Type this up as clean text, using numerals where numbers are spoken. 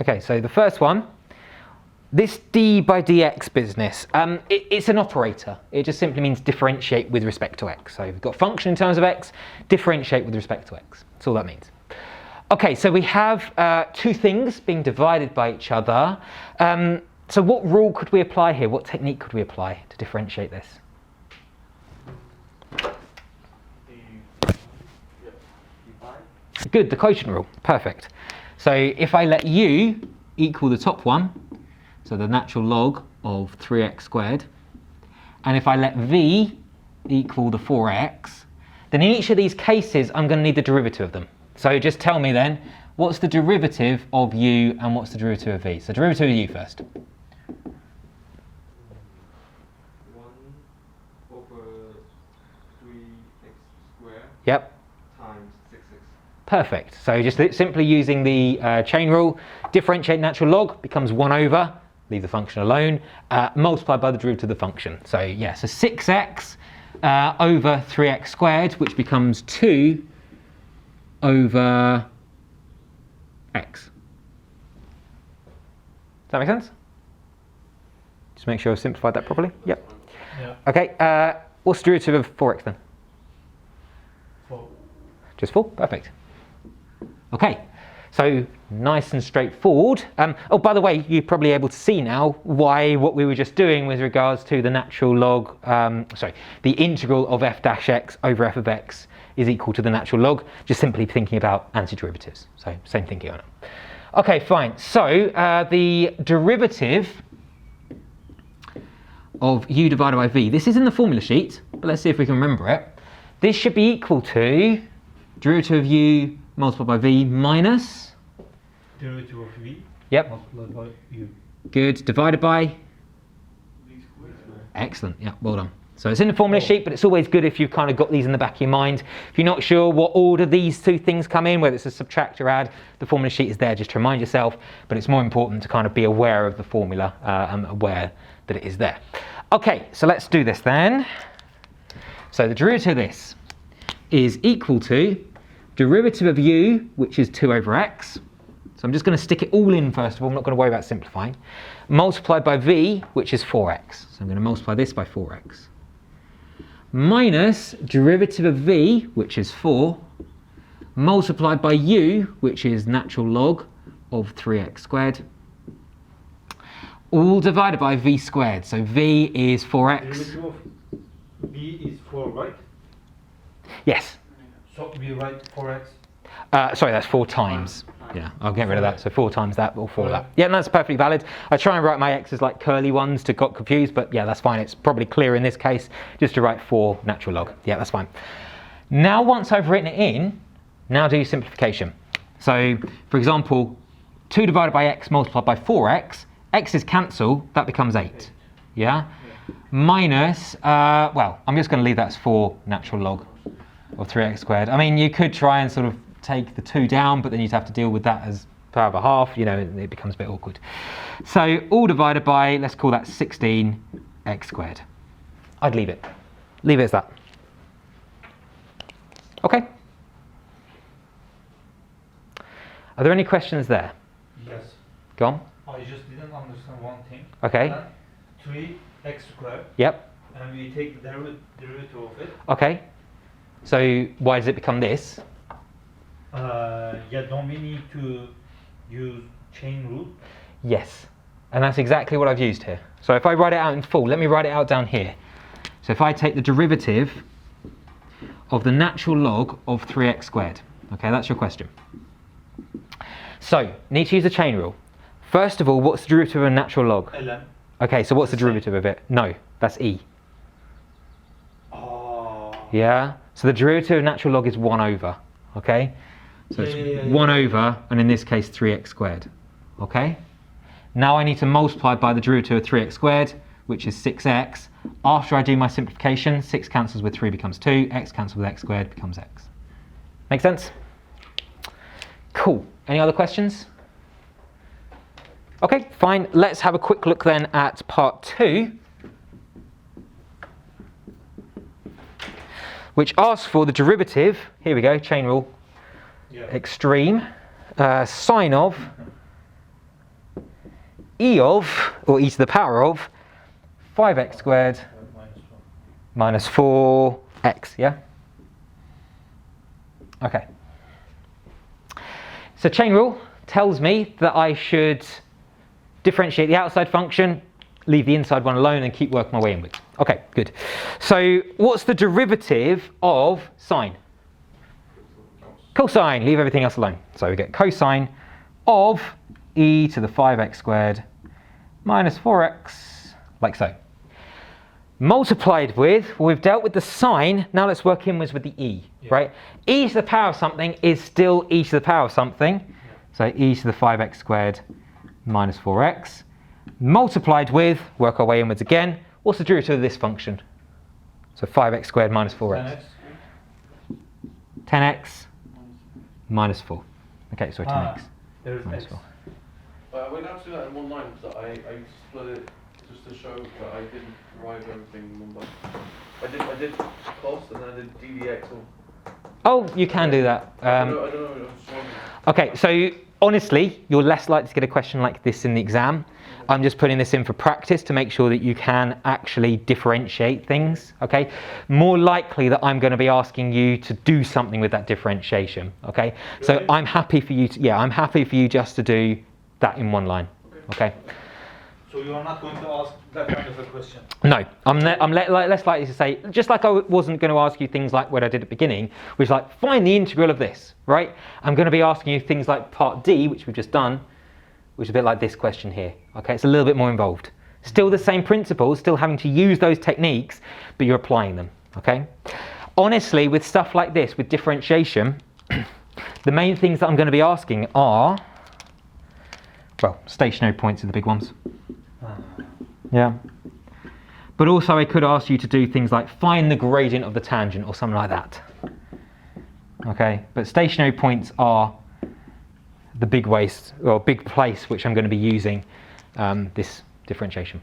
Okay, so the first one, this d by dx business, it's an operator. It just simply means differentiate with respect to x. So we've got function in terms of x, differentiate with respect to x. That's all that means. Okay, so we have two things being divided by each other. So what rule could we apply here? What technique could we apply to differentiate this? Good, the quotient rule. Perfect. So if I let u equal the top one, so the natural log of 3x squared, and if I let v equal the 4x, then in each of these cases I'm going to need the derivative of them. So just tell me then, what's the derivative of u and what's the derivative of v? So derivative of u first. 1 over 3x squared. Yep. Times 6x. Perfect. So just simply using the chain rule, differentiate natural log becomes 1 over, leave the function alone, multiplied by the derivative of the function. So yeah, so 6x over 3x squared, which becomes 2 over x. Does that make sense? Just make sure I've simplified that properly. Yep. Yeah. Okay, what's the derivative of 4x then? 4. Just 4? Perfect. Okay, so nice and straightforward. Oh, by the way, you're probably able to see now why what we were just doing with regards to the natural log, the integral of f dash x over f of x is equal to the natural log, just simply thinking about antiderivatives. So same thinking on it. Okay, fine. So the derivative of u divided by v, this is in the formula sheet, but let's see if we can remember it. This should be equal to derivative of u multiplied by v minus Derivative of v. Yep. Multiplied by u. Good. Divided by V squared. excellent. Yeah, well done. So it's in the formula sheet, but it's always good if you've kind of got these in the back of your mind. If you're not sure what order these two things come in, whether it's a subtract or add, the formula sheet is there just to remind yourself, but it's more important to kind of be aware of the formula and aware that it is there. Okay, so let's do this then. So the derivative of this is equal to derivative of u, which is 2 over x. So I'm just going to stick it all in first of all, I'm not going to worry about simplifying. Multiplied by v, which is 4x. So I'm going to multiply this by 4x. Minus derivative of v, which is 4, multiplied by u, which is natural log of 3x squared, all divided by v squared. So v is 4x. Derivative of v is 4, right? Yes. So we write 4x. Sorry, that's 4 times. Yeah, I'll get rid of that. So 4 times that or 4 that. Yeah, and that's perfectly valid. I try and write my x's like curly ones to got confused, but yeah, that's fine. It's probably clear in this case just to write 4 natural log. Yeah, that's fine. Now once I've written it in, now do simplification. So for example, 2 divided by x multiplied by 4x, x's cancel, that becomes 8. Yeah? Minus, well, I'm just going to leave that as 4 natural log of 3x squared. I mean, you could try and sort of take the 2 down, but then you'd have to deal with that as power of a half, you know, it becomes a bit awkward. So all divided by, let's call that 16x squared. I'd leave it. Leave it as that. Okay. Are there any questions there? Yes. Go on. I just didn't understand one thing. Okay. 3x squared. Yep. And we take the derivative of it. Okay. So why does it become this? Yeah, don't we need to use chain rule? Yes. And that's exactly what I've used here. So if I write it out in full, let me write it out down here. So if I take the derivative of the natural log of 3x squared. Okay, that's your question. So, need to use the chain rule. First of all, what's the derivative of a natural log? ln. Okay, so what's the derivative of it? No, that's e. Oh. Yeah? So the derivative of natural log is 1 over. Okay? So it's 1 over, and in this case 3x squared. Okay? Now I need to multiply by the derivative of 3x squared, which is 6x. After I do my simplification, 6 cancels with 3 becomes 2, x cancels with x squared becomes x. Make sense? Cool. Any other questions? Okay, fine. Let's have a quick look then at part 2, which asks for the derivative, here we go, chain rule, Yeah. extreme, sine of e of, or e to the power of, 5x squared minus 4x, yeah? Okay. So chain rule tells me that I should differentiate the outside function, leave the inside one alone, and keep working my way inwards. Okay, good. So what's the derivative of sine? Cosine, leave everything else alone. So we get cosine of e to the 5x squared minus 4x, like so. Multiplied with, well, we've dealt with the sine, now let's work inwards with the e, right? E to the power of something is still e to the power of something. So e to the 5x squared minus 4x. Multiplied with, work our way inwards again. What's the derivative of this function? So 5x squared minus 4x. 10x minus 4. Okay, so 10x There's minus x. 4. I went out to that in one line because I split it just to show that I didn't derive everything in one line. I did cos and then I did ddx. Oh, you can do that. I don't know. I was just wondering. Okay, so honestly, you're less likely to get a question like this in the exam. I'm just putting this in for practice to make sure that you can actually differentiate things, okay? More likely that I'm going to be asking you to do something with that differentiation, okay? So Really? I'm happy for you to, I'm happy for you just to do that in one line, okay? So you are not going to ask that kind of a question? No, I'm less likely to say, just like I wasn't going to ask you things like what I did at the beginning, which is like, find the integral of this, right? I'm going to be asking you things like part D, which we've just done, which is a bit like this question here, okay? It's a little bit more involved. Still the same principles, still having to use those techniques, but you're applying them, okay? Honestly, with stuff like this, with differentiation, the main things that I'm going to be asking are, well, stationary points are the big ones. Yeah. But also I could ask you to do things like find the gradient of the tangent or something like that. Okay, but stationary points are the big waste or big place which I'm going to be using this differentiation.